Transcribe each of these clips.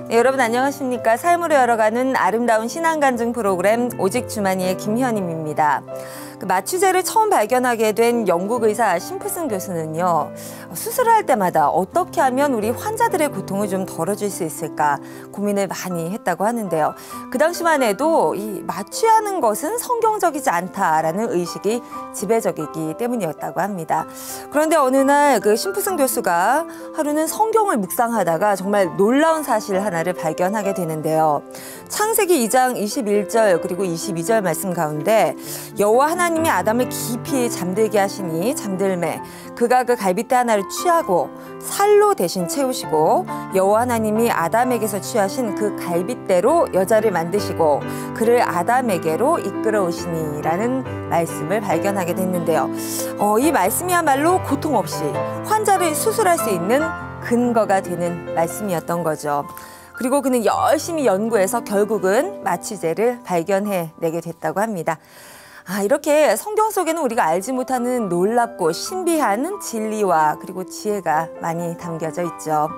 네, 여러분 안녕하십니까. 삶으로 열어가는 아름다운 신앙간증 프로그램 오직 주만이의 김현임입니다. 마취제를 처음 발견하게 된 영국 의사 심프슨 교수는요, 수술을 할 때마다 어떻게 하면 우리 환자들의 고통을 좀 덜어줄 수 있을까 고민을 많이 했다고 하는데요. 그 당시만 해도 이 마취하는 것은 성경적이지 않다라는 의식이 지배적이기 때문이었다고 합니다. 그런데 어느 날 그 심프슨 교수가 하루는 성경을 묵상하다가 정말 놀라운 사실 하나를 발견하게 되는데요. 창세기 2장 21절 그리고 22절 말씀 가운데 여호와 하나님이 아담을 깊이 잠들게 하시니 잠들매 그가 그 갈빗대 하나를 취하고 살로 대신 채우시고 여호와 하나님이 아담에게서 취하신 그 갈빗대로 여자를 만드시고 그를 아담에게로 이끌어 오시니라는 말씀을 발견하게 됐는데요. 이 말씀이야말로 고통 없이 환자를 수술할 수 있는 근거가 되는 말씀이었던 거죠. 그리고 그는 열심히 연구해서 결국은 마취제를 발견해내게 됐다고 합니다. 이렇게 성경 속에는 우리가 알지 못하는 놀랍고 신비한 진리와 그리고 지혜가 많이 담겨져 있죠.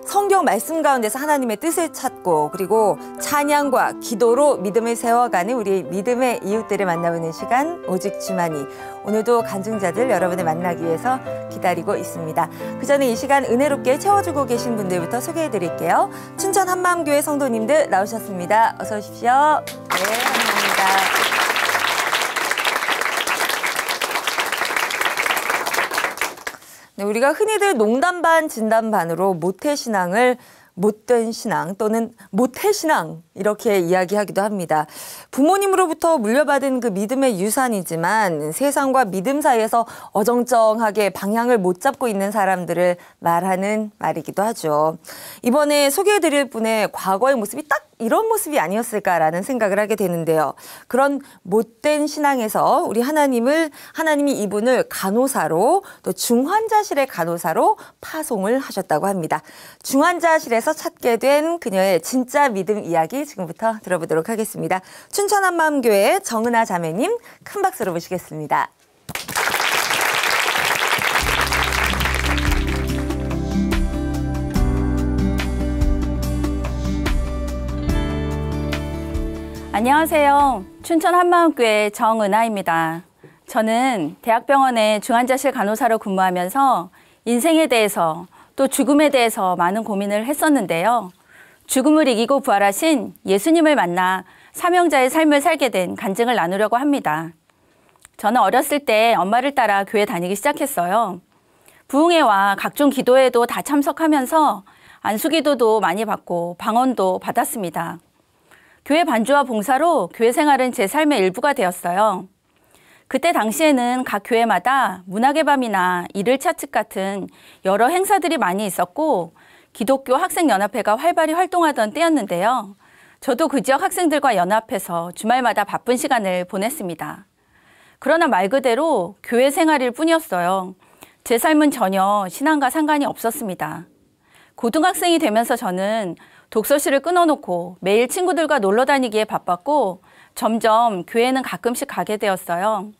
성경 말씀 가운데서 하나님의 뜻을 찾고 그리고 찬양과 기도로 믿음을 세워가는 우리 믿음의 이웃들을 만나보는 시간 오직 주만이, 오늘도 간증자들 여러분을 만나기 위해서 기다리고 있습니다. 그 전에 이 시간 은혜롭게 채워주고 계신 분들부터 소개해드릴게요. 춘천 한마음교회 성도님들 나오셨습니다. 어서 오십시오. 네, 감사합니다. 네, 우리가 흔히들 농담 반 진담 반으로 모태신앙을 못된 신앙 또는 모태신앙 이렇게 이야기하기도 합니다. 부모님으로부터 물려받은 그 믿음의 유산이지만 세상과 믿음 사이에서 어정쩡하게 방향을 못 잡고 있는 사람들을 말하는 말이기도 하죠. 이번에 소개해드릴 분의 과거의 모습이 딱 이런 모습이 아니었을까라는 생각을 하게 되는데요. 그런 못된 신앙에서 우리 하나님이 이분을 간호사로 또 중환자실의 간호사로 파송을 하셨다고 합니다. 중환자실에서 찾게 된 그녀의 진짜 믿음 이야기 지금부터 들어보도록 하겠습니다. 춘천 한마음교회 정은아 자매님 큰 박수로 모시겠습니다. 안녕하세요. 춘천 한마음교회 정은아입니다. 저는 대학병원의 중환자실 간호사로 근무하면서 인생에 대해서 또 죽음에 대해서 많은 고민을 했었는데요. 죽음을 이기고 부활하신 예수님을 만나 사명자의 삶을 살게 된 간증을 나누려고 합니다. 저는 어렸을 때 엄마를 따라 교회 다니기 시작했어요. 부흥회와 각종 기도회도 다 참석하면서 안수기도도 많이 받고 방언도 받았습니다. 교회 반주와 봉사로 교회 생활은 제 삶의 일부가 되었어요. 그때 당시에는 각 교회마다 문학의 밤이나 일을 차측 같은 여러 행사들이 많이 있었고 기독교 학생연합회가 활발히 활동하던 때였는데요. 저도 그 지역 학생들과 연합해서 주말마다 바쁜 시간을 보냈습니다. 그러나 말 그대로 교회 생활일 뿐이었어요. 제 삶은 전혀 신앙과 상관이 없었습니다. 고등학생이 되면서 저는 독서실을 끊어놓고 매일 친구들과 놀러 다니기에 바빴고 점점 교회는 가끔씩 가게 되었어요.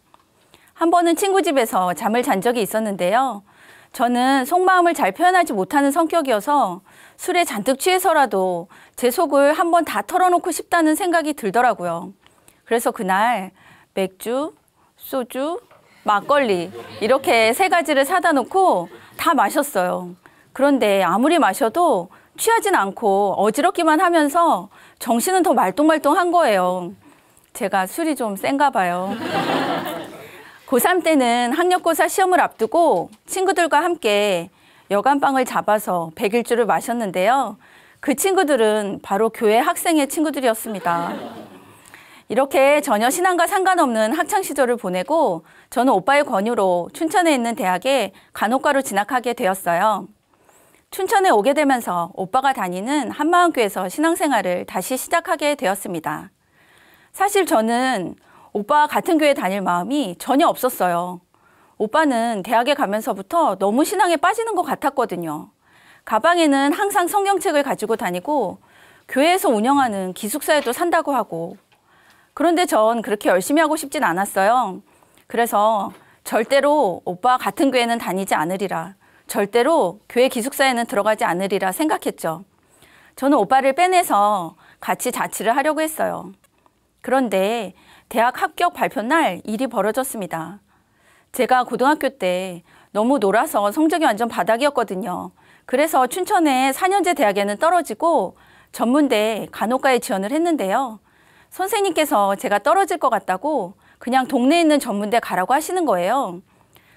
한 번은 친구 집에서 잠을 잔 적이 있었는데요. 저는 속마음을 잘 표현하지 못하는 성격이어서 술에 잔뜩 취해서라도 제 속을 한 번 다 털어놓고 싶다는 생각이 들더라고요. 그래서 그날 맥주, 소주, 막걸리 이렇게 3가지를 사다 놓고 다 마셨어요. 그런데 아무리 마셔도 취하진 않고 어지럽기만 하면서 정신은 더 말똥말똥한 거예요. 제가 술이 좀 센가 봐요. 고3 때는 학력고사 시험을 앞두고 친구들과 함께 여간빵을 잡아서 100일주를 마셨는데요. 그 친구들은 바로 교회 학생의 친구들이었습니다. 이렇게 전혀 신앙과 상관없는 학창시절을 보내고 저는 오빠의 권유로 춘천에 있는 대학에 간호과로 진학하게 되었어요. 춘천에 오게 되면서 오빠가 다니는 한마음교회에서 신앙생활을 다시 시작하게 되었습니다. 사실 저는 오빠와 같은 교회 다닐 마음이 전혀 없었어요. 오빠는 대학에 가면서부터 너무 신앙에 빠지는 것 같았거든요. 가방에는 항상 성경책을 가지고 다니고 교회에서 운영하는 기숙사에도 산다고 하고, 그런데 전 그렇게 열심히 하고 싶진 않았어요. 그래서 절대로 오빠와 같은 교회는 다니지 않으리라, 절대로 교회 기숙사에는 들어가지 않으리라 생각했죠. 저는 오빠를 빼내서 같이 자취를 하려고 했어요. 그런데 대학 합격 발표 날 일이 벌어졌습니다. 제가 고등학교 때 너무 놀아서 성적이 완전 바닥이었거든요. 그래서 춘천의 4년제 대학에는 떨어지고 전문대 간호과에 지원을 했는데요. 선생님께서 제가 떨어질 것 같다고 그냥 동네에 있는 전문대 가라고 하시는 거예요.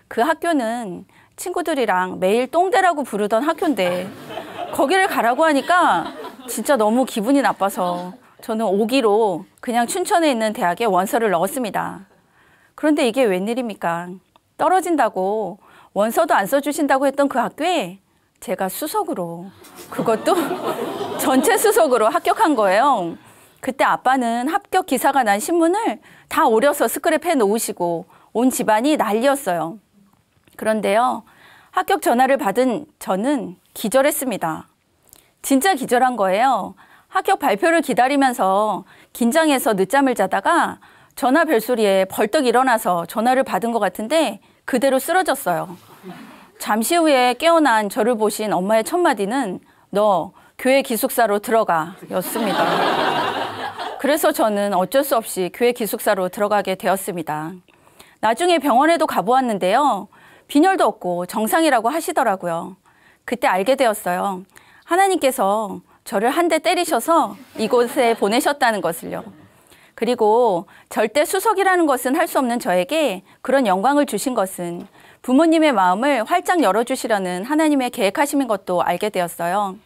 그 학교는 친구들이랑 매일 똥대라고 부르던 학교인데 거기를 가라고 하니까 진짜 너무 기분이 나빠서 저는 오기로 그냥 춘천에 있는 대학에 원서를 넣었습니다. 그런데 이게 웬일입니까? 떨어진다고 원서도 안 써주신다고 했던 그 학교에 제가 수석으로, 그것도 전체 수석으로 합격한 거예요. 그때 아빠는 합격 기사가 난 신문을 다 오려서 스크랩해 놓으시고 온 집안이 난리였어요. 그런데요, 합격 전화를 받은 저는 기절했습니다. 진짜 기절한 거예요. 합격 발표를 기다리면서 긴장해서 늦잠을 자다가 전화 벨소리에 벌떡 일어나서 전화를 받은 것 같은데 그대로 쓰러졌어요. 잠시 후에 깨어난 저를 보신 엄마의 첫 마디는 너 교회 기숙사로 들어가 였습니다. 그래서 저는 어쩔 수 없이 교회 기숙사로 들어가게 되었습니다. 나중에 병원에도 가보았는데요. 빈혈도 없고 정상이라고 하시더라고요. 그때 알게 되었어요. 하나님께서 저를 한 대 때리셔서 이곳에 보내셨다는 것을요. 그리고 절대 수석이라는 것은 할 수 없는 저에게 그런 영광을 주신 것은 부모님의 마음을 활짝 열어주시려는 하나님의 계획하심인 것도 알게 되었어요.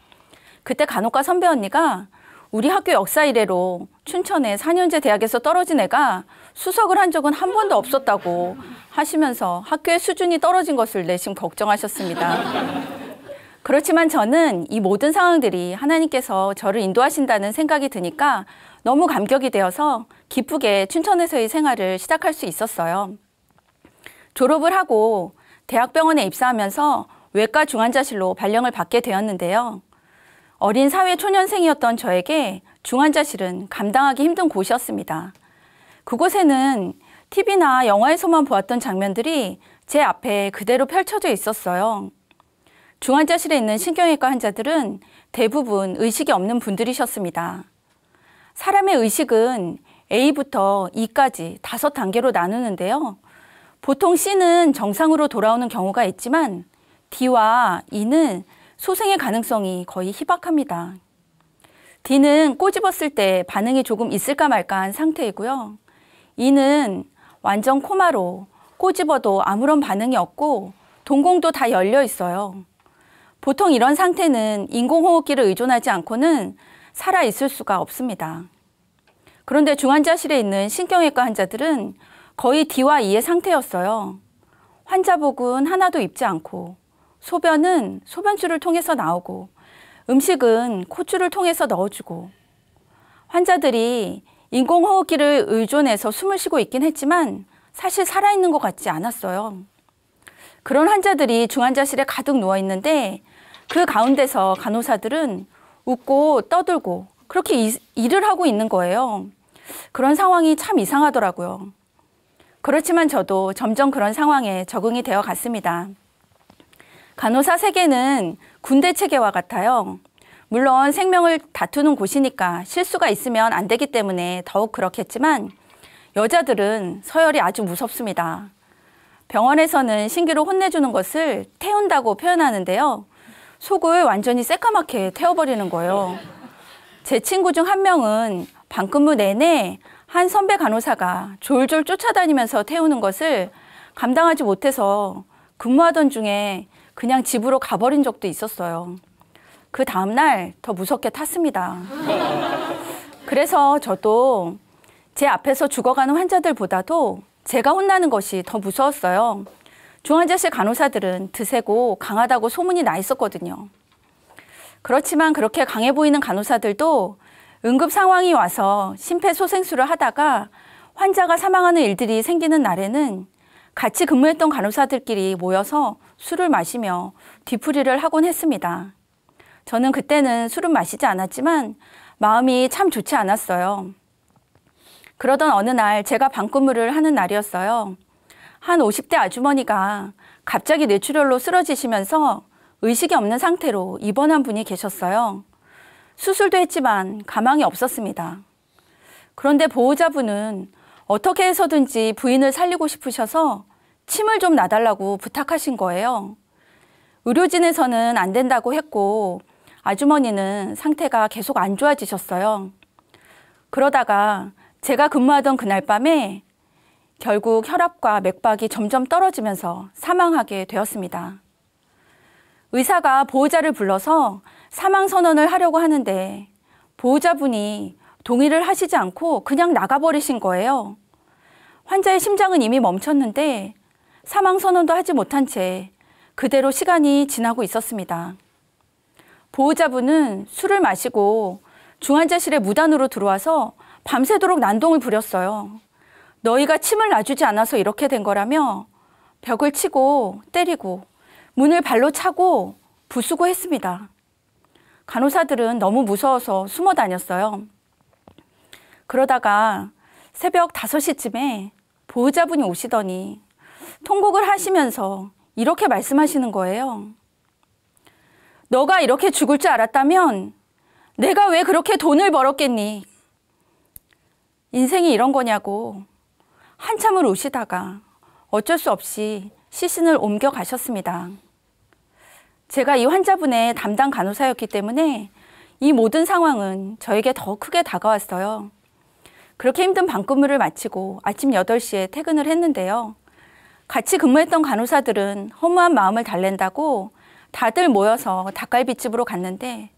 그때 간호과 선배 언니가 우리 학교 역사 이래로 춘천의 4년제 대학에서 떨어진 애가 수석을 한 적은 한 번도 없었다고 하시면서 학교의 수준이 떨어진 것을 내심 걱정하셨습니다. 그렇지만 저는 이 모든 상황들이 하나님께서 저를 인도하신다는 생각이 드니까 너무 감격이 되어서 기쁘게 춘천에서의 생활을 시작할 수 있었어요. 졸업을 하고 대학병원에 입사하면서 외과 중환자실로 발령을 받게 되었는데요. 어린 사회 초년생이었던 저에게 중환자실은 감당하기 힘든 곳이었습니다. 그곳에는 TV나 영화에서만 보았던 장면들이 제 앞에 그대로 펼쳐져 있었어요. 중환자실에 있는 신경외과 환자들은 대부분 의식이 없는 분들이셨습니다. 사람의 의식은 A부터 E까지 5단계로 나누는데요. 보통 C는 정상으로 돌아오는 경우가 있지만 D와 E는 소생의 가능성이 거의 희박합니다. D는 꼬집었을 때 반응이 조금 있을까 말까 한 상태이고요. E는 완전 코마로 꼬집어도 아무런 반응이 없고 동공도 다 열려 있어요. 보통 이런 상태는 인공호흡기를 의존하지 않고는 살아있을 수가 없습니다. 그런데 중환자실에 있는 신경외과 환자들은 거의 D와 E의 상태였어요. 환자복은 하나도 입지 않고 소변은 소변줄을 통해서 나오고 음식은 콧줄을 통해서 넣어주고 환자들이 인공호흡기를 의존해서 숨을 쉬고 있긴 했지만 사실 살아있는 것 같지 않았어요. 그런 환자들이 중환자실에 가득 누워있는데 그 가운데서 간호사들은 웃고 떠들고 그렇게 일을 하고 있는 거예요. 그런 상황이 참 이상하더라고요. 그렇지만 저도 점점 그런 상황에 적응이 되어 갔습니다. 간호사 세계는 군대 체계와 같아요. 물론 생명을 다투는 곳이니까 실수가 있으면 안 되기 때문에 더욱 그렇겠지만 여자들은 서열이 아주 무섭습니다. 병원에서는 신기루 혼내주는 것을 태운다고 표현하는데요. 속을 완전히 새까맣게 태워버리는 거예요. 제 친구 중 한 명은 방근무 내내 한 선배 간호사가 졸졸 쫓아다니면서 태우는 것을 감당하지 못해서 근무하던 중에 그냥 집으로 가버린 적도 있었어요. 그 다음날 더 무섭게 탔습니다. 그래서 저도 제 앞에서 죽어가는 환자들보다도 제가 혼나는 것이 더 무서웠어요. 중환자실 간호사들은 드세고 강하다고 소문이 나 있었거든요. 그렇지만 그렇게 강해 보이는 간호사들도 응급 상황이 와서 심폐소생술을 하다가 환자가 사망하는 일들이 생기는 날에는 같이 근무했던 간호사들끼리 모여서 술을 마시며 뒤풀이를 하곤 했습니다. 저는 그때는 술은 마시지 않았지만 마음이 참 좋지 않았어요. 그러던 어느 날 제가 방근무를 하는 날이었어요. 한 50대 아주머니가 갑자기 뇌출혈로 쓰러지시면서 의식이 없는 상태로 입원한 분이 계셨어요. 수술도 했지만 가망이 없었습니다. 그런데 보호자분은 어떻게 해서든지 부인을 살리고 싶으셔서 침을 좀 놔달라고 부탁하신 거예요. 의료진에서는 안 된다고 했고 아주머니는 상태가 계속 안 좋아지셨어요. 그러다가 제가 근무하던 그날 밤에 결국 혈압과 맥박이 점점 떨어지면서 사망하게 되었습니다. 의사가 보호자를 불러서 사망 선언을 하려고 하는데 보호자분이 동의를 하시지 않고 그냥 나가버리신 거예요. 환자의 심장은 이미 멈췄는데 사망 선언도 하지 못한 채 그대로 시간이 지나고 있었습니다. 보호자분은 술을 마시고 중환자실에 무단으로 들어와서 밤새도록 난동을 부렸어요. 너희가 침을 놔주지 않아서 이렇게 된 거라며 벽을 치고 때리고 문을 발로 차고 부수고 했습니다. 간호사들은 너무 무서워서 숨어 다녔어요. 그러다가 새벽 5시쯤에 보호자분이 오시더니 통곡을 하시면서 이렇게 말씀하시는 거예요. 너가 이렇게 죽을 줄 알았다면 내가 왜 그렇게 돈을 벌었겠니? 인생이 이런 거냐고 한참을 우시다가 어쩔 수 없이 시신을 옮겨 가셨습니다. 제가 이 환자분의 담당 간호사였기 때문에 이 모든 상황은 저에게 더 크게 다가왔어요. 그렇게 힘든 밤근무를 마치고 아침 8시에 퇴근을 했는데요. 같이 근무했던 간호사들은 허무한 마음을 달랜다고 다들 모여서 닭갈비집으로 갔는데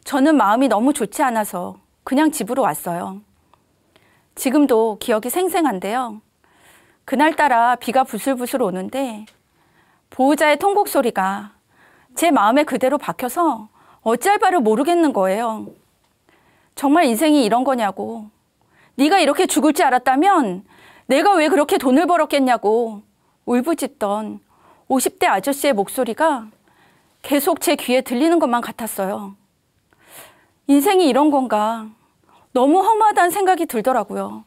저는 마음이 너무 좋지 않아서 그냥 집으로 왔어요. 지금도 기억이 생생한데요. 그날따라 비가 부슬부슬 오는데 보호자의 통곡 소리가 제 마음에 그대로 박혀서 어찌할 바를 모르겠는 거예요. 정말 인생이 이런 거냐고. 네가 이렇게 죽을 줄 알았다면 내가 왜 그렇게 돈을 벌었겠냐고 울부짖던 50대 아저씨의 목소리가 계속 제 귀에 들리는 것만 같았어요. 인생이 이런 건가 너무 허무하다는 생각이 들더라고요.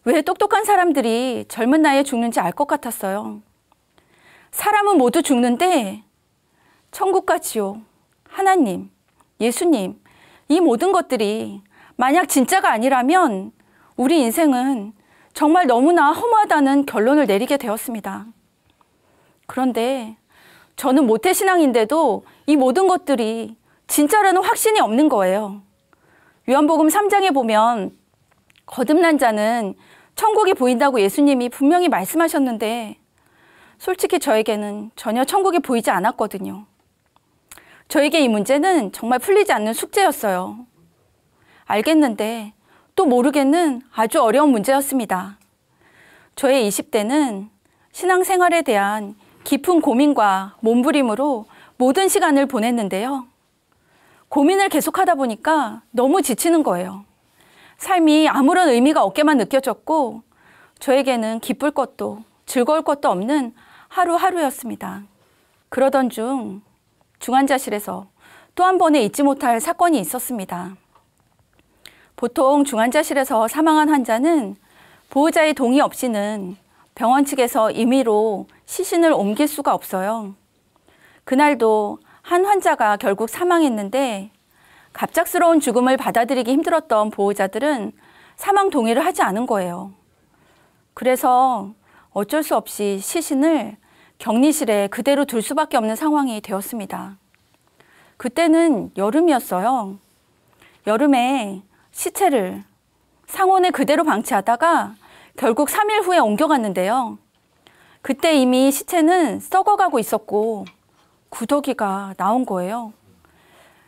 왜 똑똑한 사람들이 젊은 나이에 죽는지 알 것 같았어요. 사람은 모두 죽는데 천국과 지옥, 하나님, 예수님, 이 모든 것들이 만약 진짜가 아니라면 우리 인생은 정말 너무나 허무하다는 결론을 내리게 되었습니다. 그런데 저는 모태신앙인데도 이 모든 것들이 진짜라는 확신이 없는 거예요. 요한복음 3장에 보면 거듭난 자는 천국이 보인다고 예수님이 분명히 말씀하셨는데 솔직히 저에게는 전혀 천국이 보이지 않았거든요. 저에게 이 문제는 정말 풀리지 않는 숙제였어요. 알겠는데 또 모르겠는 아주 어려운 문제였습니다. 저의 20대는 신앙생활에 대한 깊은 고민과 몸부림으로 모든 시간을 보냈는데요. 고민을 계속하다 보니까 너무 지치는 거예요. 삶이 아무런 의미가 없게만 느껴졌고 저에게는 기쁠 것도 즐거울 것도 없는 하루하루였습니다. 그러던 중 중환자실에서 또 한 번의 잊지 못할 사건이 있었습니다. 보통 중환자실에서 사망한 환자는 보호자의 동의 없이는 병원 측에서 임의로 시신을 옮길 수가 없어요. 그날도 한 환자가 결국 사망했는데 갑작스러운 죽음을 받아들이기 힘들었던 보호자들은 사망 동의를 하지 않은 거예요. 그래서 어쩔 수 없이 시신을 격리실에 그대로 둘 수밖에 없는 상황이 되었습니다. 그때는 여름이었어요. 여름에 시체를 상온에 그대로 방치하다가 결국 3일 후에 옮겨갔는데요. 그때 이미 시체는 썩어가고 있었고 구더기가 나온 거예요.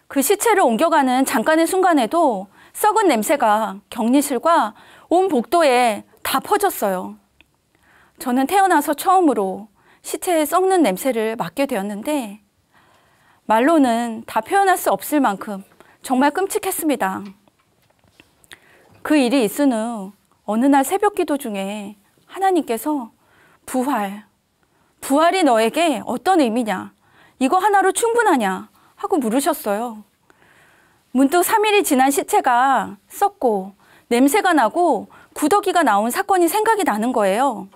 그 시체를 옮겨가는 잠깐의 순간에도 썩은 냄새가 격리실과 온 복도에 다 퍼졌어요. 저는 태어나서 처음으로 시체의 썩는 냄새를 맡게 되었는데 말로는 다 표현할 수 없을 만큼 정말 끔찍했습니다. 그 일이 있은 후 어느 날 새벽 기도 중에 하나님께서 부활이 너에게 어떤 의미냐? 이거 하나로 충분하냐? 하고 물으셨어요. 문득 3일이 지난 시체가 썩고 냄새가 나고 구더기가 나온 사건이 생각이 나는 거예요.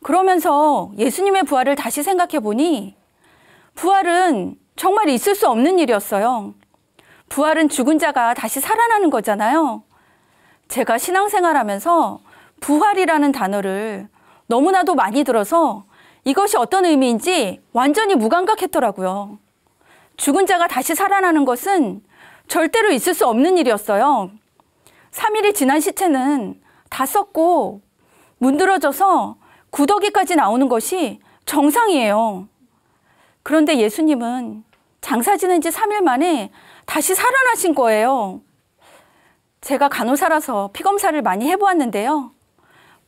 그러면서 예수님의 부활을 다시 생각해 보니 부활은 정말 있을 수 없는 일이었어요. 부활은 죽은 자가 다시 살아나는 거잖아요. 제가 신앙생활하면서 부활이라는 단어를 너무나도 많이 들어서 이것이 어떤 의미인지 완전히 무감각했더라고요. 죽은 자가 다시 살아나는 것은 절대로 있을 수 없는 일이었어요. 3일이 지난 시체는 다 썩고 문드러져서 구더기까지 나오는 것이 정상이에요. 그런데 예수님은 장사 지낸 지 3일 만에 다시 살아나신 거예요. 제가 간호사라서 피 검사를 많이 해보았는데요.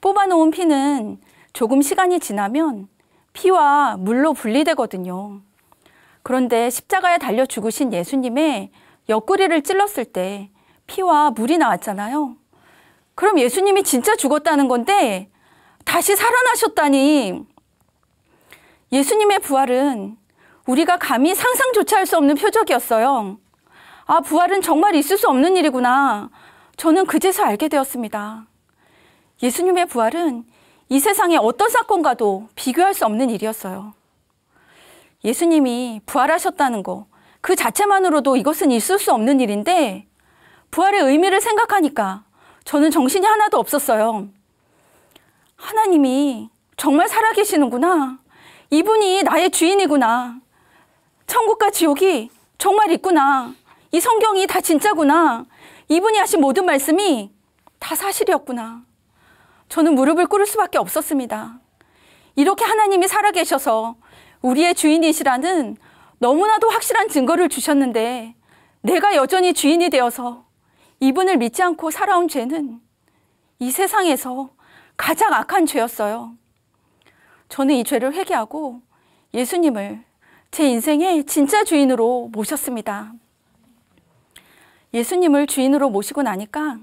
뽑아놓은 피는 조금 시간이 지나면 피와 물로 분리되거든요. 그런데 십자가에 달려 죽으신 예수님의 옆구리를 찔렀을 때 피와 물이 나왔잖아요. 그럼 예수님이 진짜 죽었다는 건데 다시 살아나셨다니. 예수님의 부활은 우리가 감히 상상조차 할 수 없는 표적이었어요. 아, 부활은 정말 있을 수 없는 일이구나. 저는 그제서 알게 되었습니다. 예수님의 부활은 이 세상의 어떤 사건과도 비교할 수 없는 일이었어요. 예수님이 부활하셨다는 거, 그 자체만으로도 이것은 있을 수 없는 일인데 부활의 의미를 생각하니까 저는 정신이 하나도 없었어요. 하나님이 정말 살아계시는구나. 이분이 나의 주인이구나. 천국과 지옥이 정말 있구나. 이 성경이 다 진짜구나. 이분이 하신 모든 말씀이 다 사실이었구나. 저는 무릎을 꿇을 수밖에 없었습니다. 이렇게 하나님이 살아계셔서 우리의 주인이시라는 너무나도 확실한 증거를 주셨는데 내가 여전히 주인이 되어서 이분을 믿지 않고 살아온 죄는 이 세상에서 가장 악한 죄였어요. 저는 이 죄를 회개하고 예수님을 제 인생의 진짜 주인으로 모셨습니다. 예수님을 주인으로 모시고 나니까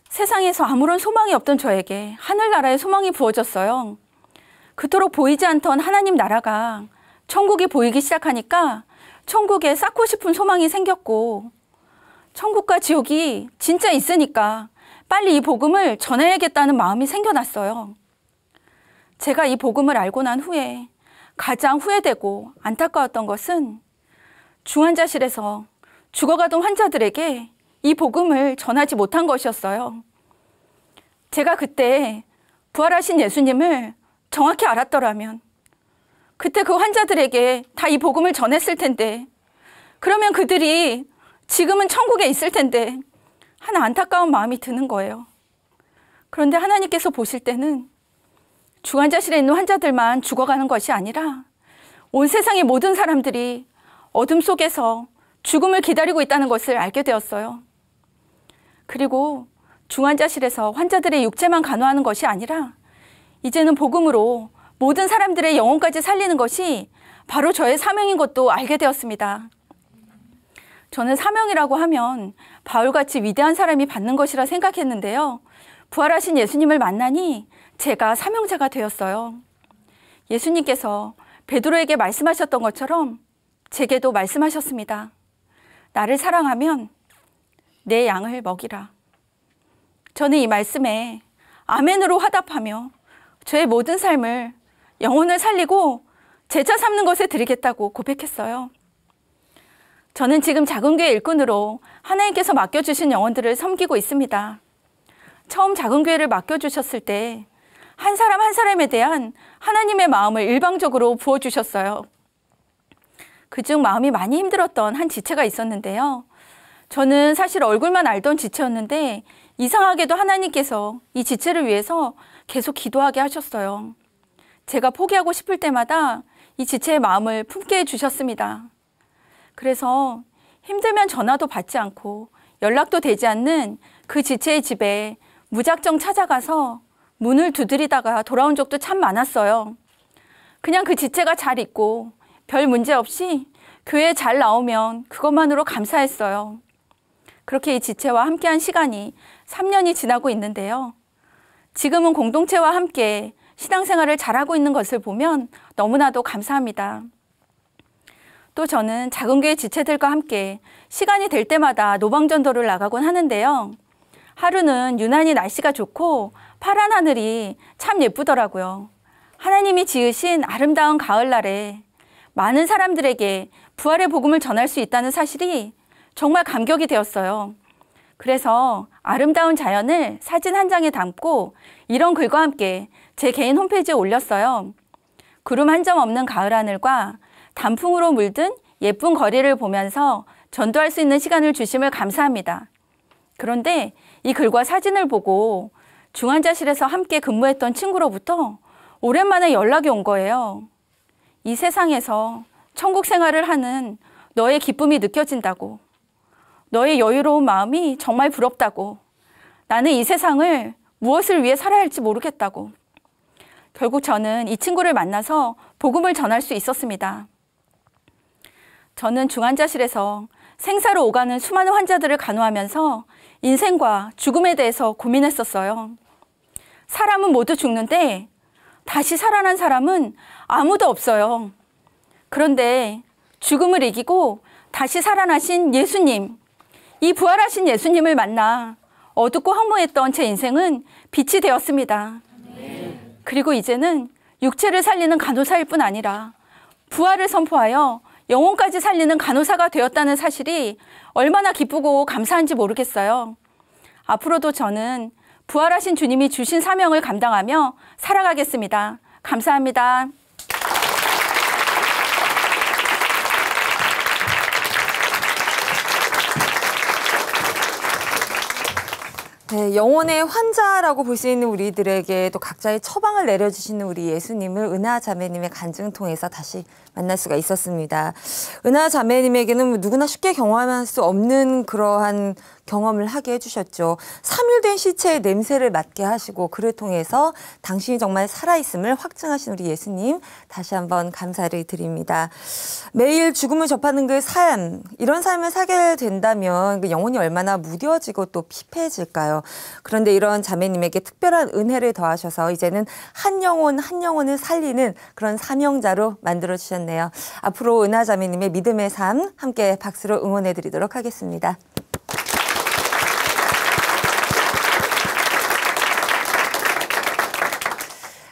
세상에서 아무런 소망이 없던 저에게 하늘나라의 소망이 부어졌어요. 그토록 보이지 않던 하나님 나라가 천국이 보이기 시작하니까 천국에 쌓고 싶은 소망이 생겼고 천국과 지옥이 진짜 있으니까 빨리 이 복음을 전해야겠다는 마음이 생겨났어요. 제가 이 복음을 알고 난 후에 가장 후회되고 안타까웠던 것은 중환자실에서 죽어가던 환자들에게 이 복음을 전하지 못한 것이었어요. 제가 그때 부활하신 예수님을 정확히 알았더라면 그때 그 환자들에게 다 이 복음을 전했을 텐데 그러면 그들이 지금은 천국에 있을 텐데 하나 안타까운 마음이 드는 거예요. 그런데 하나님께서 보실 때는 중환자실에 있는 환자들만 죽어가는 것이 아니라 온 세상의 모든 사람들이 어둠 속에서 죽음을 기다리고 있다는 것을 알게 되었어요. 그리고 중환자실에서 환자들의 육체만 간호하는 것이 아니라 이제는 복음으로 모든 사람들의 영혼까지 살리는 것이 바로 저의 사명인 것도 알게 되었습니다. 저는 사명이라고 하면 바울같이 위대한 사람이 받는 것이라 생각했는데요. 부활하신 예수님을 만나니 제가 사명자가 되었어요. 예수님께서 베드로에게 말씀하셨던 것처럼 제게도 말씀하셨습니다. 나를 사랑하면 내 양을 먹이라. 저는 이 말씀에 아멘으로 화답하며 저의 모든 삶을 영혼을 살리고 제자 삼는 것에 드리겠다고 고백했어요. 저는 지금 작은 교회 일꾼으로 하나님께서 맡겨주신 영혼들을 섬기고 있습니다. 처음 작은 교회를 맡겨주셨을 때 한 사람 한 사람에 대한 하나님의 마음을 일방적으로 부어주셨어요. 그중 마음이 많이 힘들었던 한 지체가 있었는데요. 저는 사실 얼굴만 알던 지체였는데 이상하게도 하나님께서 이 지체를 위해서 계속 기도하게 하셨어요. 제가 포기하고 싶을 때마다 이 지체의 마음을 품게 해주셨습니다. 그래서 힘들면 전화도 받지 않고 연락도 되지 않는 그 지체의 집에 무작정 찾아가서 문을 두드리다가 돌아온 적도 참 많았어요. 그냥 그 지체가 잘 있고 별 문제 없이 교회에 잘 나오면 그것만으로 감사했어요. 그렇게 이 지체와 함께한 시간이 3년이 지나고 있는데요. 지금은 공동체와 함께 신앙생활을 잘하고 있는 것을 보면 너무나도 감사합니다. 또 저는 작은 교회 지체들과 함께 시간이 될 때마다 노방전도를 나가곤 하는데요. 하루는 유난히 날씨가 좋고 파란 하늘이 참 예쁘더라고요. 하나님이 지으신 아름다운 가을날에 많은 사람들에게 부활의 복음을 전할 수 있다는 사실이 정말 감격이 되었어요. 그래서 아름다운 자연을 사진 한 장에 담고 이런 글과 함께 제 개인 홈페이지에 올렸어요. 구름 한 점 없는 가을 하늘과 단풍으로 물든 예쁜 거리를 보면서 전도할 수 있는 시간을 주심을 감사합니다. 그런데 이 글과 사진을 보고 중환자실에서 함께 근무했던 친구로부터 오랜만에 연락이 온 거예요. 이 세상에서 천국 생활을 하는 너의 기쁨이 느껴진다고. 너의 여유로운 마음이 정말 부럽다고. 나는 이 세상을 무엇을 위해 살아야 할지 모르겠다고. 결국 저는 이 친구를 만나서 복음을 전할 수 있었습니다. 저는 중환자실에서 생사로 오가는 수많은 환자들을 간호하면서 인생과 죽음에 대해서 고민했었어요. 사람은 모두 죽는데 다시 살아난 사람은 아무도 없어요. 그런데 죽음을 이기고 다시 살아나신 예수님, 이 부활하신 예수님을 만나 어둡고 황무했던 제 인생은 빛이 되었습니다. 그리고 이제는 육체를 살리는 간호사일 뿐 아니라 부활을 선포하여 영혼까지 살리는 간호사가 되었다는 사실이 얼마나 기쁘고 감사한지 모르겠어요. 앞으로도 저는 부활하신 주님이 주신 사명을 감당하며 살아가겠습니다. 감사합니다. 네, 영혼의 환자라고 볼 수 있는 우리들에게 또 각자의 처방을 내려주시는 우리 예수님을 은하 자매님의 간증 통해서 다시 만날 수가 있었습니다. 은하 자매님에게는 누구나 쉽게 경험할 수 없는 그러한 경험을 하게 해주셨죠. 3일 된 시체의 냄새를 맡게 하시고 그를 통해서 당신이 정말 살아있음을 확증하신 우리 예수님 다시 한번 감사를 드립니다. 매일 죽음을 접하는 그 삶, 이런 삶을 살게 된다면 그 영혼이 얼마나 무뎌지고 또 피폐해질까요? 그런데 이런 자매님에게 특별한 은혜를 더하셔서 이제는 한 영혼 한 영혼을 살리는 그런 사명자로 만들어주셨네요. 앞으로 은하 자매님의 믿음의 삶 함께 박수로 응원해드리도록 하겠습니다.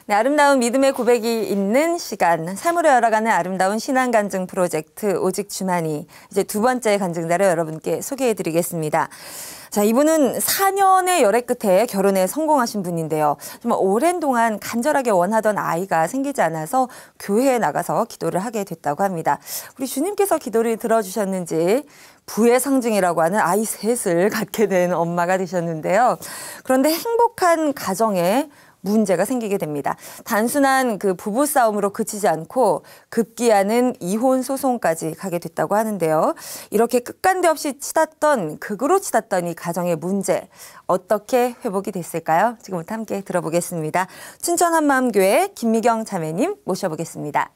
네, 아름다운 믿음의 고백이 있는 시간, 삶으로 열어가는 아름다운 신앙 간증 프로젝트 오직 주만이 이제 두 번째 간증자를 여러분께 소개해드리겠습니다. 자, 이분은 4년의 열애 끝에 결혼에 성공하신 분인데요. 정말 오랜 동안 간절하게 원하던 아이가 생기지 않아서 교회에 나가서 기도를 하게 됐다고 합니다. 우리 주님께서 기도를 들어주셨는지 부의 상징이라고 하는 아이 셋을 갖게 된 엄마가 되셨는데요. 그런데 행복한 가정에 문제가 생기게 됩니다. 단순한 그 부부싸움으로 그치지 않고 급기야는 이혼 소송까지 가게 됐다고 하는데요. 이렇게 끝간데 없이 극으로 치닫던 이 가정의 문제 어떻게 회복이 됐을까요? 지금부터 함께 들어보겠습니다. 춘천 한마음교회 김미경 자매님 모셔보겠습니다.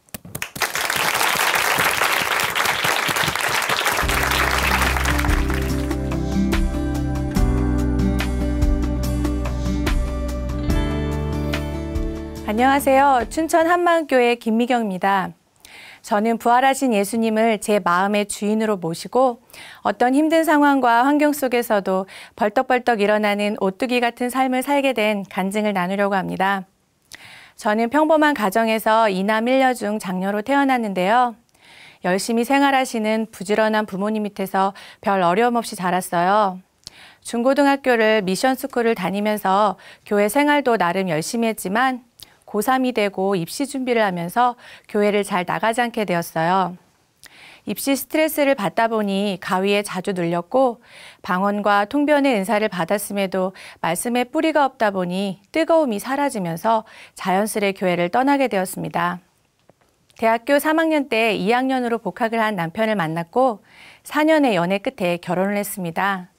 안녕하세요. 춘천 한마음교회 김미경입니다. 저는 부활하신 예수님을 제 마음의 주인으로 모시고 어떤 힘든 상황과 환경 속에서도 벌떡벌떡 일어나는 오뚜기 같은 삶을 살게 된 간증을 나누려고 합니다. 저는 평범한 가정에서 이남 1녀 중 장녀로 태어났는데요. 열심히 생활하시는 부지런한 부모님 밑에서 별 어려움 없이 자랐어요. 중고등학교를 미션스쿨을 다니면서 교회 생활도 나름 열심히 했지만 고3이 되고 입시 준비를 하면서 교회를 잘 나가지 않게 되었어요. 입시 스트레스를 받다 보니 가위에 자주 눌렸고 방언과 통변의 은사를 받았음에도 말씀에 뿌리가 없다 보니 뜨거움이 사라지면서 자연스레 교회를 떠나게 되었습니다. 대학교 3학년 때 2학년으로 복학을 한 남편을 만났고 4년의 연애 끝에 결혼을 했습니다.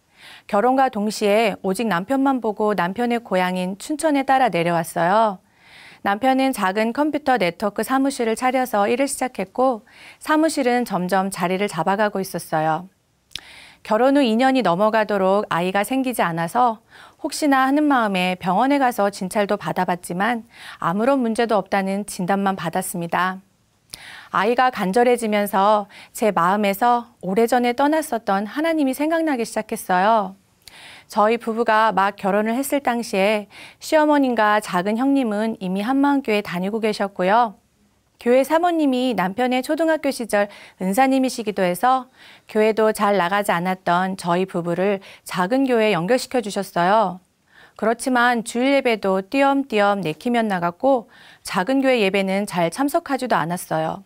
결혼과 동시에 오직 남편만 보고 남편의 고향인 춘천에 따라 내려왔어요. 남편은 작은 컴퓨터 네트워크 사무실을 차려서 일을 시작했고 사무실은 점점 자리를 잡아가고 있었어요. 결혼 후 2년이 넘어가도록 아이가 생기지 않아서 혹시나 하는 마음에 병원에 가서 진찰도 받아봤지만 아무런 문제도 없다는 진단만 받았습니다. 아이가 간절해지면서 제 마음에서 오래전에 떠났었던 하나님이 생각나기 시작했어요. 저희 부부가 막 결혼을 했을 당시에 시어머님과 작은 형님은 이미 한마음교회에 다니고 계셨고요. 교회 사모님이 남편의 초등학교 시절 은사님이시기도 해서 교회도 잘 나가지 않았던 저희 부부를 작은 교회에 연결시켜 주셨어요. 그렇지만 주일 예배도 띄엄띄엄 내키면 나갔고 작은 교회 예배는 잘 참석하지도 않았어요.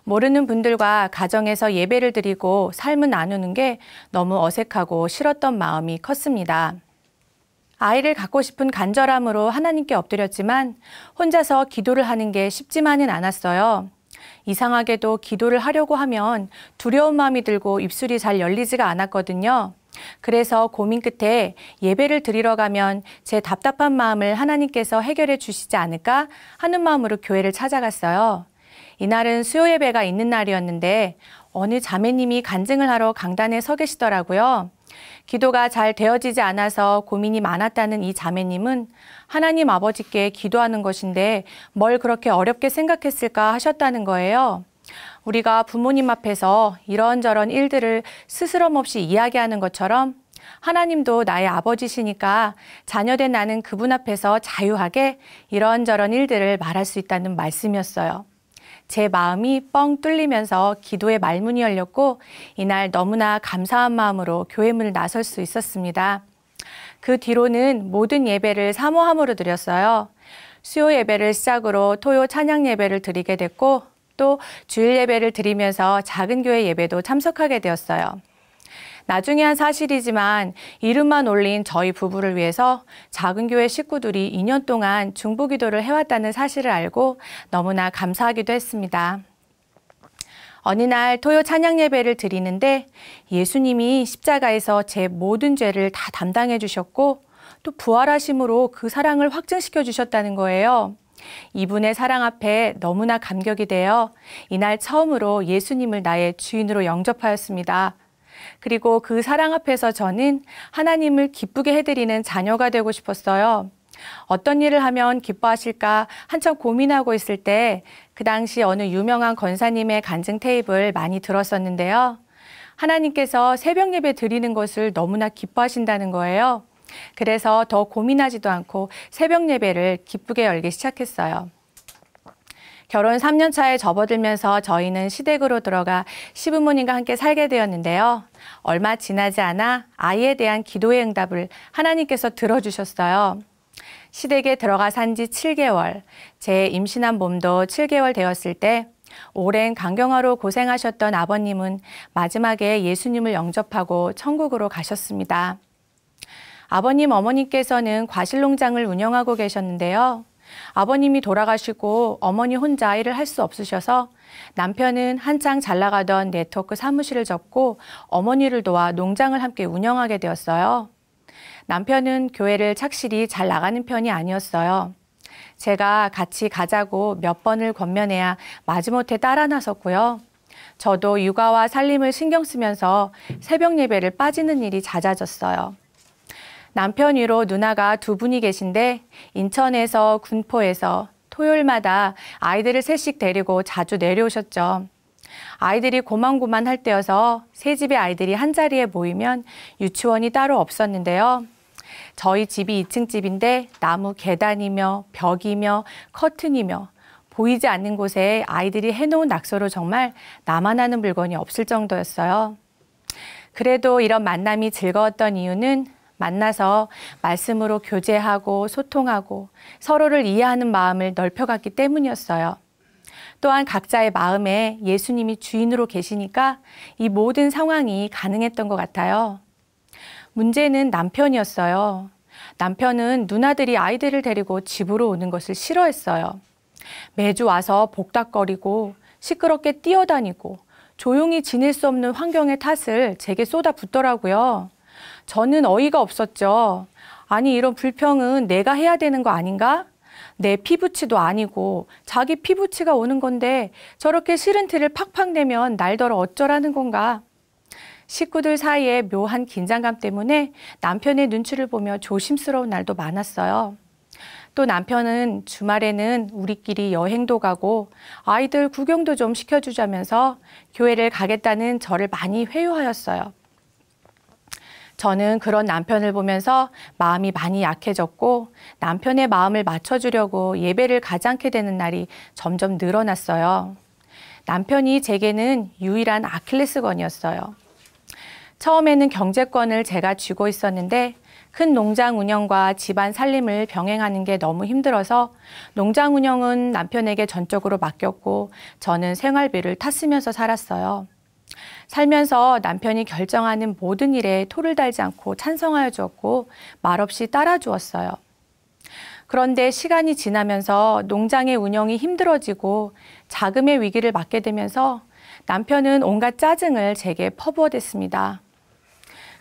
모르는 분들과 가정에서 예배를 드리고 삶을 나누는 게 너무 어색하고 싫었던 마음이 컸습니다. 아이를 갖고 싶은 간절함으로 하나님께 엎드렸지만 혼자서 기도를 하는 게 쉽지만은 않았어요. 이상하게도 기도를 하려고 하면 두려운 마음이 들고 입술이 잘 열리지가 않았거든요. 그래서 고민 끝에 예배를 드리러 가면 제 답답한 마음을 하나님께서 해결해 주시지 않을까 하는 마음으로 교회를 찾아갔어요. 이날은 수요 예배가 있는 날이었는데 어느 자매님이 간증을 하러 강단에 서 계시더라고요. 기도가 잘 되어지지 않아서 고민이 많았다는 이 자매님은 하나님 아버지께 기도하는 것인데 뭘 그렇게 어렵게 생각했을까 하셨다는 거예요. 우리가 부모님 앞에서 이런저런 일들을 스스럼 없이 이야기하는 것처럼 하나님도 나의 아버지시니까 자녀된 나는 그분 앞에서 자유하게 이런저런 일들을 말할 수 있다는 말씀이었어요. 제 마음이 뻥 뚫리면서 기도의 말문이 열렸고 이날 너무나 감사한 마음으로 교회 문을 나설 수 있었습니다. 그 뒤로는 모든 예배를 사모함으로 드렸어요. 수요 예배를 시작으로 토요 찬양 예배를 드리게 됐고 또 주일 예배를 드리면서 작은 교회 예배도 참석하게 되었어요. 나중에 한 사실이지만 이름만 올린 저희 부부를 위해서 작은 교회 식구들이 2년 동안 중보기도를 해왔다는 사실을 알고 너무나 감사하기도 했습니다. 어느 날 토요 찬양 예배를 드리는데 예수님이 십자가에서 제 모든 죄를 다 담당해 주셨고 또 부활하심으로 그 사랑을 확증시켜 주셨다는 거예요. 이분의 사랑 앞에 너무나 감격이 되어 이날 처음으로 예수님을 나의 주인으로 영접하였습니다. 그리고 그 사랑 앞에서 저는 하나님을 기쁘게 해드리는 자녀가 되고 싶었어요. 어떤 일을 하면 기뻐하실까 한참 고민하고 있을 때 그 당시 어느 유명한 권사님의 간증 테이프를 많이 들었었는데요. 하나님께서 새벽 예배 드리는 것을 너무나 기뻐하신다는 거예요. 그래서 더 고민하지도 않고 새벽 예배를 기쁘게 열기 시작했어요. 결혼 3년 차에 접어들면서 저희는 시댁으로 들어가 시부모님과 함께 살게 되었는데요. 얼마 지나지 않아 아이에 대한 기도의 응답을 하나님께서 들어주셨어요. 시댁에 들어가 산 지 7개월, 제 임신한 몸도 7개월 되었을 때 오랜 간경화로 고생하셨던 아버님은 마지막에 예수님을 영접하고 천국으로 가셨습니다. 아버님, 어머니께서는 과실농장을 운영하고 계셨는데요. 아버님이 돌아가시고 어머니 혼자 일을 할 수 없으셔서 남편은 한창 잘 나가던 네트워크 사무실을 접고 어머니를 도와 농장을 함께 운영하게 되었어요. 남편은 교회를 착실히 잘 나가는 편이 아니었어요. 제가 같이 가자고 몇 번을 권면해야 마지못해 따라 나섰고요. 저도 육아와 살림을 신경 쓰면서 새벽 예배를 빠지는 일이 잦아졌어요. 남편 위로 누나가 2분이 계신데 인천에서 군포에서 토요일마다 아이들을 셋씩 데리고 자주 내려오셨죠. 아이들이 고만고만 할 때여서 세 집의 아이들이 한자리에 모이면 유치원이 따로 없었는데요. 저희 집이 2층 집인데 나무 계단이며 벽이며 커튼이며 보이지 않는 곳에 아이들이 해놓은 낙서로 정말 나만 아는 물건이 없을 정도였어요. 그래도 이런 만남이 즐거웠던 이유는 만나서 말씀으로 교제하고 소통하고 서로를 이해하는 마음을 넓혀갔기 때문이었어요. 또한 각자의 마음에 예수님이 주인으로 계시니까 이 모든 상황이 가능했던 것 같아요. 문제는 남편이었어요. 남편은 누나들이 아이들을 데리고 집으로 오는 것을 싫어했어요. 매주 와서 복닥거리고 시끄럽게 뛰어다니고 조용히 지낼 수 없는 환경의 탓을 제게 쏟아붓더라고요. 저는 어이가 없었죠. 아니, 이런 불평은 내가 해야 되는 거 아닌가? 내 피부치도 아니고 자기 피부치가 오는 건데 저렇게 싫은 티를 팍팍 내면 날더러 어쩌라는 건가? 식구들 사이에 묘한 긴장감 때문에 남편의 눈치를 보며 조심스러운 날도 많았어요. 또 남편은 주말에는 우리끼리 여행도 가고 아이들 구경도 좀 시켜주자면서 교회를 가겠다는 저를 많이 회유하였어요. 저는 그런 남편을 보면서 마음이 많이 약해졌고 남편의 마음을 맞춰주려고 예배를 가지 않게 되는 날이 점점 늘어났어요. 남편이 제게는 유일한 아킬레스건이었어요. 처음에는 경제권을 제가 쥐고 있었는데 큰 농장 운영과 집안 살림을 병행하는 게 너무 힘들어서 농장 운영은 남편에게 전적으로 맡겼고 저는 생활비를 탔으면서 살았어요. 살면서 남편이 결정하는 모든 일에 토를 달지 않고 찬성하여 주었고 말없이 따라 주었어요. 그런데 시간이 지나면서 농장의 운영이 힘들어지고 자금의 위기를 맞게 되면서 남편은 온갖 짜증을 제게 퍼부어댔습니다.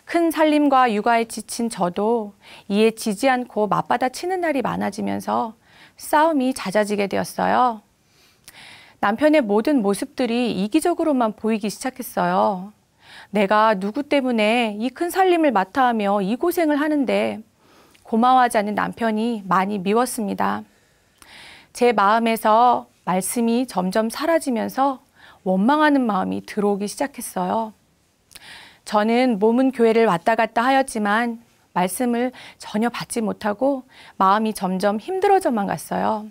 큰 살림과 육아에 지친 저도 이에 지지 않고 맞받아 치는 날이 많아지면서 싸움이 잦아지게 되었어요. 남편의 모든 모습들이 이기적으로만 보이기 시작했어요. 내가 누구 때문에 이 큰 살림을 맡아 하며 이 고생을 하는데 고마워하지 않는 남편이 많이 미웠습니다. 제 마음에서 말씀이 점점 사라지면서 원망하는 마음이 들어오기 시작했어요. 저는 몸은 교회를 왔다 갔다 하였지만 말씀을 전혀 받지 못하고 마음이 점점 힘들어져만 갔어요.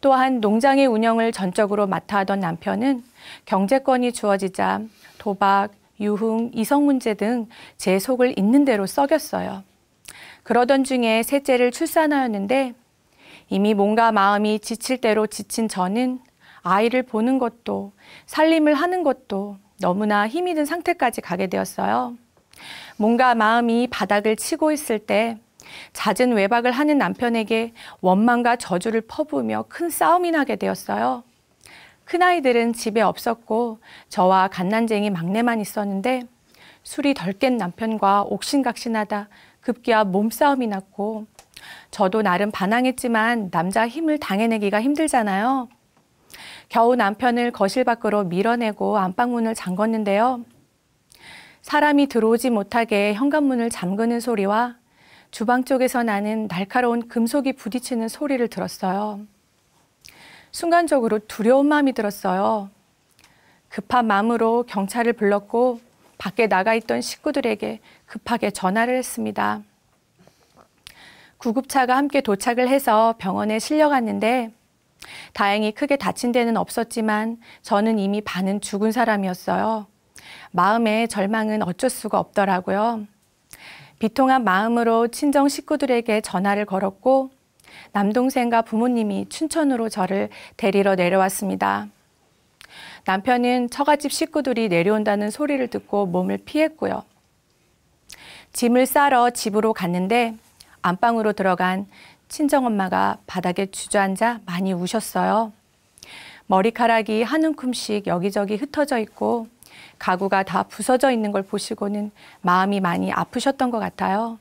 또한 농장의 운영을 전적으로 맡아 하던 남편은 경제권이 주어지자 도박, 유흥, 이성 문제 등 제 속을 있는 대로 썩였어요. 그러던 중에 셋째를 출산하였는데 이미 몸과 마음이 지칠 대로 지친 저는 아이를 보는 것도 살림을 하는 것도 너무나 힘이 든 상태까지 가게 되었어요. 몸과 마음이 바닥을 치고 있을 때 잦은 외박을 하는 남편에게 원망과 저주를 퍼부으며 큰 싸움이 나게 되었어요. 큰아이들은 집에 없었고 저와 갓난쟁이 막내만 있었는데 술이 덜 깬 남편과 옥신각신하다 급기야 몸싸움이 났고 저도 나름 반항했지만 남자 힘을 당해내기가 힘들잖아요. 겨우 남편을 거실 밖으로 밀어내고 안방문을 잠궜는데요. 사람이 들어오지 못하게 현관문을 잠그는 소리와 주방 쪽에서 나는 날카로운 금속이 부딪히는 소리를 들었어요. 순간적으로 두려운 마음이 들었어요. 급한 마음으로 경찰을 불렀고 밖에 나가 있던 식구들에게 급하게 전화를 했습니다. 구급차가 함께 도착을 해서 병원에 실려갔는데 다행히 크게 다친 데는 없었지만 저는 이미 반은 죽은 사람이었어요. 마음의 절망은 어쩔 수가 없더라고요. 비통한 마음으로 친정 식구들에게 전화를 걸었고 남동생과 부모님이 춘천으로 저를 데리러 내려왔습니다. 남편은 처갓집 식구들이 내려온다는 소리를 듣고 몸을 피했고요. 짐을 싸러 집으로 갔는데 안방으로 들어간 친정엄마가 바닥에 주저앉아 많이 우셨어요. 머리카락이 한 움큼씩 여기저기 흩어져 있고 가구가 다 부서져 있는 걸 보시고는 마음이 많이 아프셨던 것 같아요.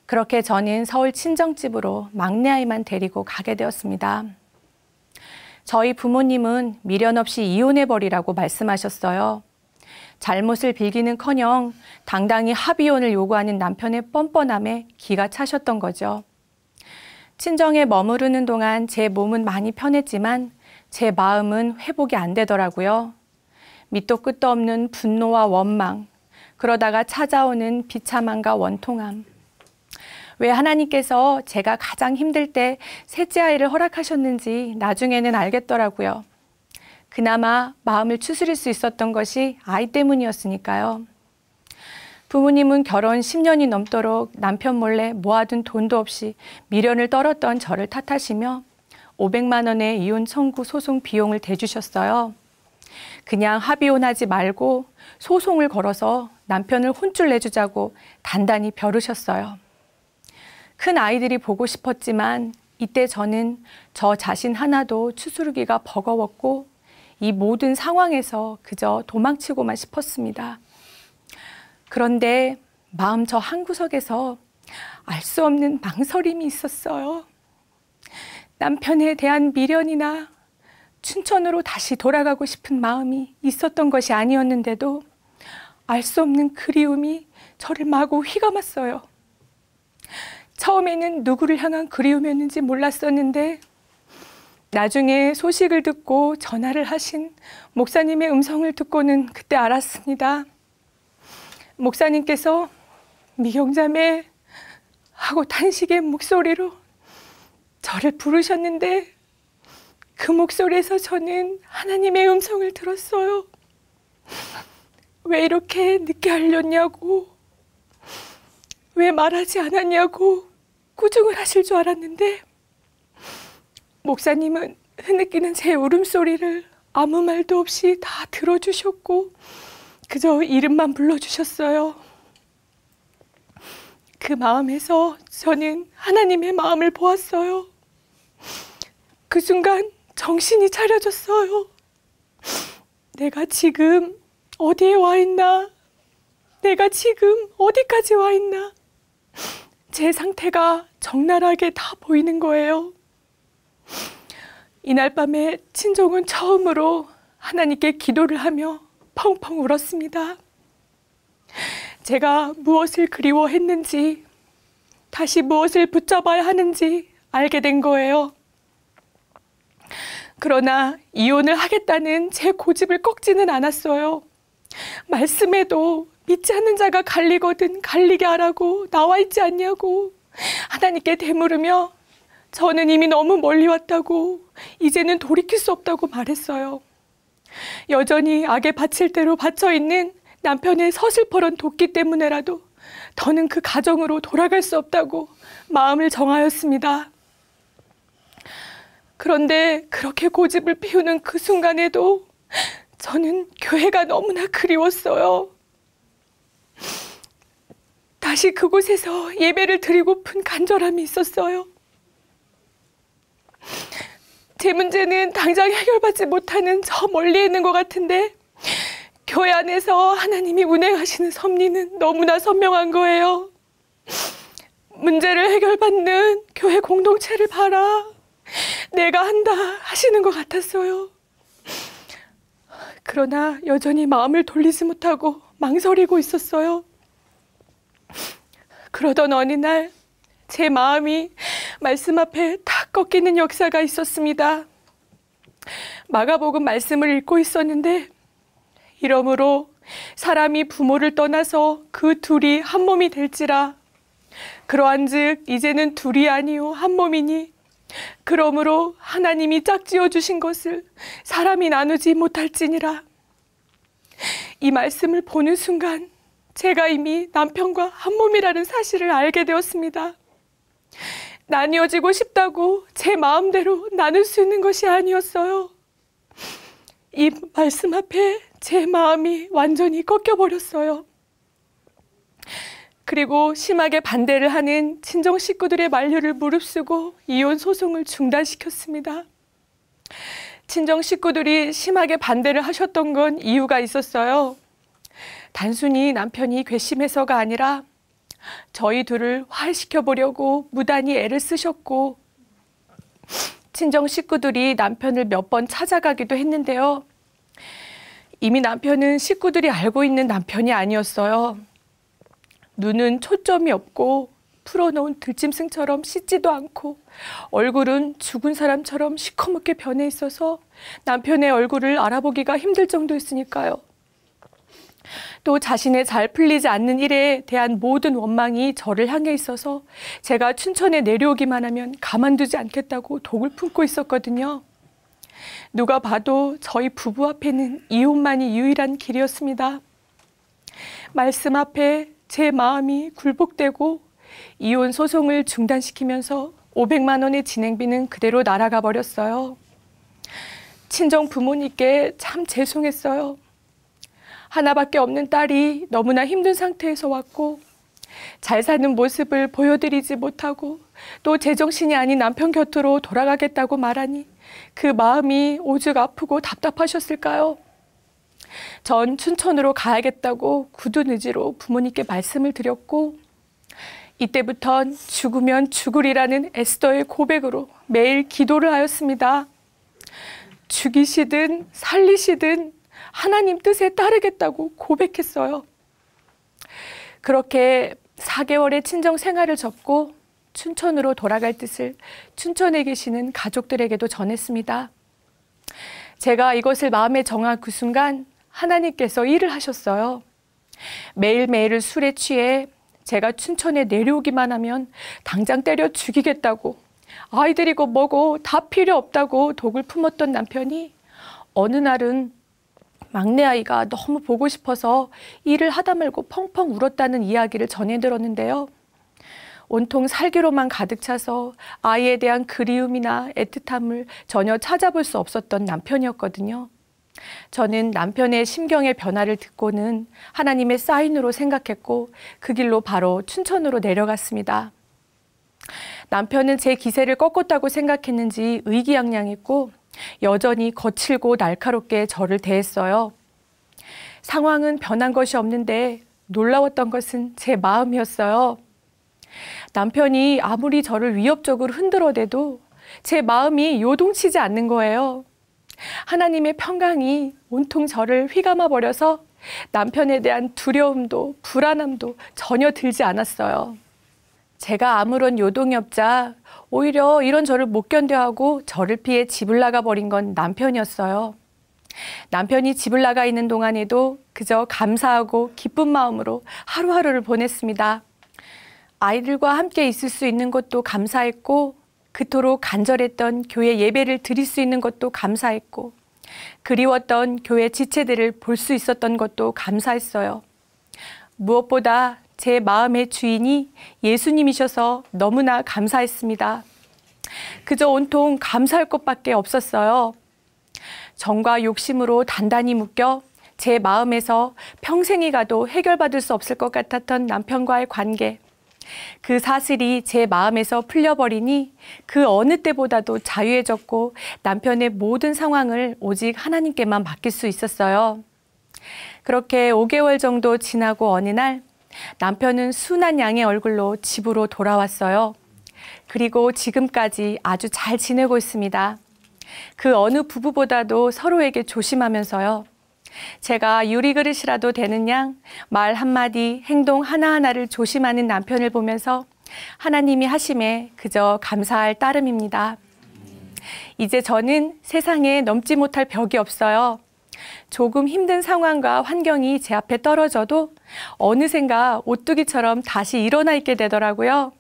그렇게 저는 서울 친정집으로 막내 아이만 데리고 가게 되었습니다. 저희 부모님은 미련 없이 이혼해버리라고 말씀하셨어요. 잘못을 빌기는커녕 당당히 합의혼을 요구하는 남편의 뻔뻔함에 기가 차셨던 거죠. 친정에 머무르는 동안 제 몸은 많이 편했지만 제 마음은 회복이 안 되더라고요. 밑도 끝도 없는 분노와 원망, 그러다가 찾아오는 비참함과 원통함. 왜 하나님께서 제가 가장 힘들 때 셋째 아이를 허락하셨는지 나중에는 알겠더라고요. 그나마 마음을 추스릴 수 있었던 것이 아이 때문이었으니까요. 부모님은 결혼 10년이 넘도록 남편 몰래 모아둔 돈도 없이 미련을 떨었던 저를 탓하시며 500만 원의 이혼 청구 소송 비용을 대주셨어요. 그냥 합의혼하지 말고 소송을 걸어서 남편을 혼쭐 내주자고 단단히 벼르셨어요. 큰 아이들이 보고 싶었지만 이때 저는 저 자신 하나도 추스르기가 버거웠고 이 모든 상황에서 그저 도망치고만 싶었습니다. 그런데 마음 저 한구석에서 알 수 없는 망설임이 있었어요. 남편에 대한 미련이나 춘천으로 다시 돌아가고 싶은 마음이 있었던 것이 아니었는데도 알 수 없는 그리움이 저를 마구 휘감았어요. 처음에는 누구를 향한 그리움이었는지 몰랐었는데 나중에 소식을 듣고 전화를 하신 목사님의 음성을 듣고는 그때 알았습니다. 목사님께서 미경자매 하고 탄식의 목소리로 저를 부르셨는데 그 목소리에서 저는 하나님의 음성을 들었어요. 왜 이렇게 늦게 알렸냐고, 왜 말하지 않았냐고 꾸중을 하실 줄 알았는데 목사님은 흐느끼는 제 울음소리를 아무 말도 없이 다 들어주셨고 그저 이름만 불러주셨어요. 그 마음에서 저는 하나님의 마음을 보았어요. 그 순간 정신이 차려졌어요. 내가 지금 어디에 와 있나? 내가 지금 어디까지 와 있나? 제 상태가 적나라하게 다 보이는 거예요. 이날 밤에 친정은 처음으로 하나님께 기도를 하며 펑펑 울었습니다. 제가 무엇을 그리워했는지, 다시 무엇을 붙잡아야 하는지 알게 된 거예요. 그러나 이혼을 하겠다는 제 고집을 꺾지는 않았어요. 말씀에도 믿지 않는 자가 갈리거든 갈리게 하라고 나와 있지 않냐고 하나님께 되물으며 저는 이미 너무 멀리 왔다고 이제는 돌이킬 수 없다고 말했어요. 여전히 악에 바칠 대로 바쳐있는 남편의 서슬퍼런 돕기 때문에라도 더는 그 가정으로 돌아갈 수 없다고 마음을 정하였습니다. 그런데 그렇게 고집을 피우는 그 순간에도 저는 교회가 너무나 그리웠어요. 다시 그곳에서 예배를 드리고픈 간절함이 있었어요. 제 문제는 당장 해결받지 못하는 저 멀리 있는 것 같은데 교회 안에서 하나님이 운행하시는 섭리는 너무나 선명한 거예요. 문제를 해결받는 교회 공동체를 봐라. 내가 한다 하시는 것 같았어요. 그러나 여전히 마음을 돌리지 못하고 망설이고 있었어요. 그러던 어느 날 제 마음이 말씀 앞에 탁 꺾이는 역사가 있었습니다. 마가복음 말씀을 읽고 있었는데 이러므로 사람이 부모를 떠나서 그 둘이 한 몸이 될지라 그러한즉 이제는 둘이 아니요 한 몸이니 그러므로 하나님이 짝지어 주신 것을 사람이 나누지 못할지니라. 이 말씀을 보는 순간 제가 이미 남편과 한 몸이라는 사실을 알게 되었습니다. 나뉘어지고 싶다고 제 마음대로 나눌 수 있는 것이 아니었어요. 이 말씀 앞에 제 마음이 완전히 꺾여버렸어요. 그리고 심하게 반대를 하는 친정 식구들의 만류를 무릅쓰고 이혼 소송을 중단시켰습니다. 친정 식구들이 심하게 반대를 하셨던 건 이유가 있었어요. 단순히 남편이 괘씸해서가 아니라 저희 둘을 화해시켜보려고 무단히 애를 쓰셨고 친정 식구들이 남편을 몇 번 찾아가기도 했는데요. 이미 남편은 식구들이 알고 있는 남편이 아니었어요. 눈은 초점이 없고 풀어놓은 들짐승처럼 씻지도 않고 얼굴은 죽은 사람처럼 시커멓게 변해 있어서 남편의 얼굴을 알아보기가 힘들 정도였으니까요. 또 자신의 잘 풀리지 않는 일에 대한 모든 원망이 저를 향해 있어서 제가 춘천에 내려오기만 하면 가만두지 않겠다고 독을 품고 있었거든요. 누가 봐도 저희 부부 앞에는 이혼만이 유일한 길이었습니다. 말씀 앞에 제 마음이 굴복되고 이혼 소송을 중단시키면서 500만 원의 진행비는 그대로 날아가 버렸어요. 친정 부모님께 참 죄송했어요. 하나밖에 없는 딸이 너무나 힘든 상태에서 왔고 잘 사는 모습을 보여드리지 못하고 또 제정신이 아닌 남편 곁으로 돌아가겠다고 말하니 그 마음이 오죽 아프고 답답하셨을까요? 전 춘천으로 가야겠다고 굳은 의지로 부모님께 말씀을 드렸고 이때부턴 죽으면 죽으리라는 에스더의 고백으로 매일 기도를 하였습니다. 죽이시든 살리시든 하나님 뜻에 따르겠다고 고백했어요. 그렇게 4개월의 친정 생활을 접고 춘천으로 돌아갈 뜻을 춘천에 계시는 가족들에게도 전했습니다. 제가 이것을 마음에 정한 그 순간 하나님께서 일을 하셨어요. 매일매일을 술에 취해 제가 춘천에 내려오기만 하면 당장 때려 죽이겠다고, 아이들이고 뭐고 다 필요 없다고 독을 품었던 남편이 어느 날은 막내 아이가 너무 보고 싶어서 일을 하다 말고 펑펑 울었다는 이야기를 전해 들었는데요. 온통 살기로만 가득 차서 아이에 대한 그리움이나 애틋함을 전혀 찾아볼 수 없었던 남편이었거든요. 저는 남편의 심경의 변화를 듣고는 하나님의 사인으로 생각했고 그 길로 바로 춘천으로 내려갔습니다. 남편은 제 기세를 꺾었다고 생각했는지 의기양양했고 여전히 거칠고 날카롭게 저를 대했어요. 상황은 변한 것이 없는데 놀라웠던 것은 제 마음이었어요. 남편이 아무리 저를 위협적으로 흔들어대도 제 마음이 요동치지 않는 거예요. 하나님의 평강이 온통 저를 휘감아 버려서 남편에 대한 두려움도 불안함도 전혀 들지 않았어요. 제가 아무런 요동이 없자 오히려 이런 저를 못 견뎌하고 저를 피해 집을 나가 버린 건 남편이었어요. 남편이 집을 나가 있는 동안에도 그저 감사하고 기쁜 마음으로 하루하루를 보냈습니다. 아이들과 함께 있을 수 있는 것도 감사했고 그토록 간절했던 교회 예배를 드릴 수 있는 것도 감사했고 그리웠던 교회 지체들을 볼 수 있었던 것도 감사했어요. 무엇보다 제 마음의 주인이 예수님이셔서 너무나 감사했습니다. 그저 온통 감사할 것밖에 없었어요. 정과 욕심으로 단단히 묶여 제 마음에서 평생이 가도 해결받을 수 없을 것 같았던 남편과의 관계, 그 사슬이 제 마음에서 풀려버리니 그 어느 때보다도 자유해졌고 남편의 모든 상황을 오직 하나님께만 맡길 수 있었어요. 그렇게 5개월 정도 지나고 어느 날 남편은 순한 양의 얼굴로 집으로 돌아왔어요. 그리고 지금까지 아주 잘 지내고 있습니다. 그 어느 부부보다도 서로에게 조심하면서요. 제가 유리그릇이라도 되는 양 말 한마디, 행동 하나하나를 조심하는 남편을 보면서 하나님이 하심에 그저 감사할 따름입니다. 이제 저는 세상에 넘지 못할 벽이 없어요. 조금 힘든 상황과 환경이 제 앞에 떨어져도 어느샌가 오뚜기처럼 다시 일어나 있게 되더라고요.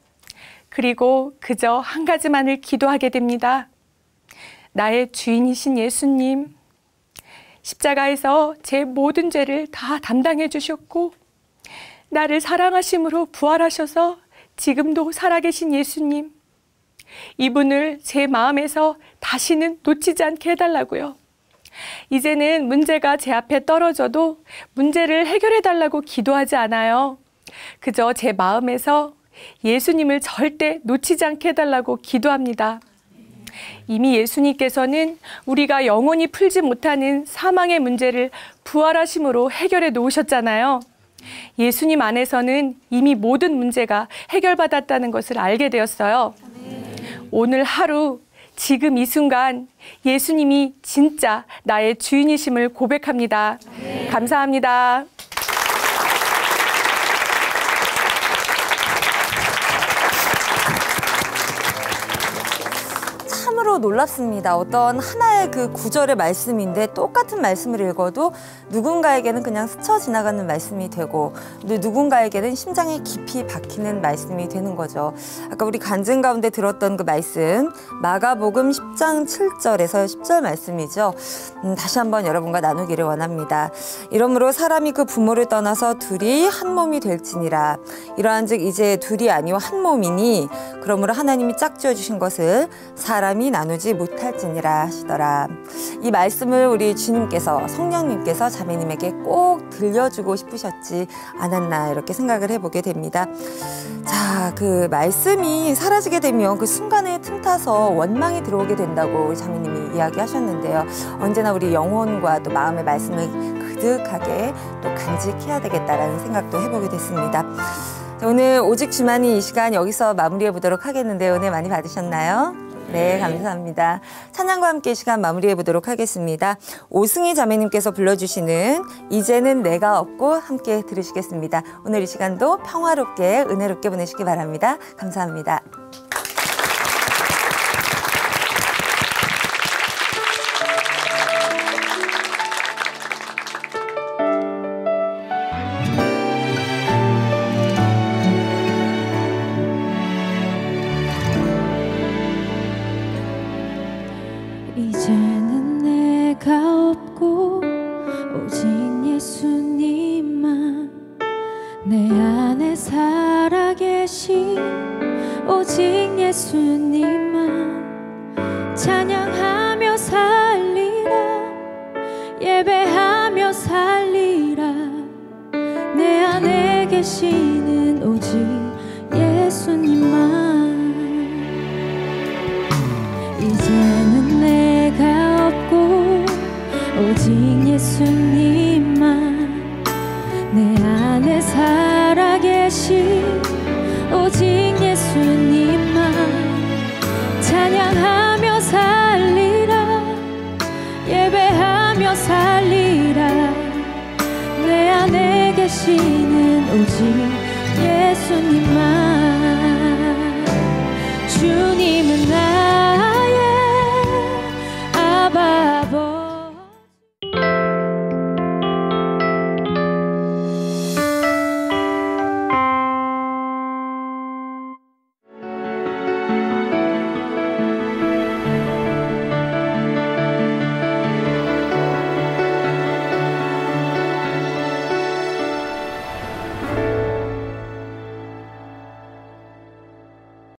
그리고 그저 한 가지만을 기도하게 됩니다. 나의 주인이신 예수님, 십자가에서 제 모든 죄를 다 담당해 주셨고 나를 사랑하심으로 부활하셔서 지금도 살아계신 예수님, 이분을 제 마음에서 다시는 놓치지 않게 해달라고요. 이제는 문제가 제 앞에 떨어져도 문제를 해결해 달라고 기도하지 않아요. 그저 제 마음에서 예수님을 절대 놓치지 않게 해달라고 기도합니다. 이미 예수님께서는 우리가 영원히 풀지 못하는 사망의 문제를 부활하심으로 해결해 놓으셨잖아요. 예수님 안에서는 이미 모든 문제가 해결받았다는 것을 알게 되었어요. 오늘 하루, 지금 이 순간 예수님이 진짜 나의 주인이심을 고백합니다. 감사합니다. 참으로 놀랍습니다. 어떤 하나의 그 구절의 말씀인데 똑같은 말씀을 읽어도 누군가에게는 그냥 스쳐 지나가는 말씀이 되고 누군가에게는 심장에 깊이 박히는 말씀이 되는 거죠. 아까 우리 간증 가운데 들었던 그 말씀, 마가복음 10장 7절에서 10절 말씀이죠. 다시 한번 여러분과 나누기를 원합니다. 이러므로 사람이 그 부모를 떠나서 둘이 한 몸이 될지니라. 이러한즉 이제 둘이 아니요 한 몸이니 그러므로 하나님이 짝지어 주신 것을 사람이 나누지 못할지니라 하시더라. 이 말씀을 우리 주님께서, 성령님께서 자매님에게 꼭 들려주고 싶으셨지 않았나 이렇게 생각을 해보게 됩니다. 자, 그 말씀이 사라지게 되면 그 순간에 틈타서 원망이 들어오게 된다고 우리 자매님이 이야기하셨는데요. 언제나 우리 영혼과 또 마음의 말씀을 그득하게 또 간직해야 되겠다라는 생각도 해보게 됐습니다. 오늘 오직 주만이 이 시간 여기서 마무리해 보도록 하겠는데요. 은혜 많이 받으셨나요? 네, 감사합니다. 찬양과 함께 이 시간 마무리해 보도록 하겠습니다. 오승희 자매님께서 불러주시는 이제는 내가 없고 함께 들으시겠습니다. 오늘 이 시간도 평화롭게 은혜롭게 보내시기 바랍니다. 감사합니다. 안에 살아계신 오직 예수님만 찬양하며 살리라 예배하며 살리라 내 안에 계시는 오직 예수님만 이제는 내가 없고 오직 예수님만 내 안에 살아계신 오직 예수님만 찬양하며 살리라 예배하며 살리라 내 안에 계시는 오직 예수님만 주님은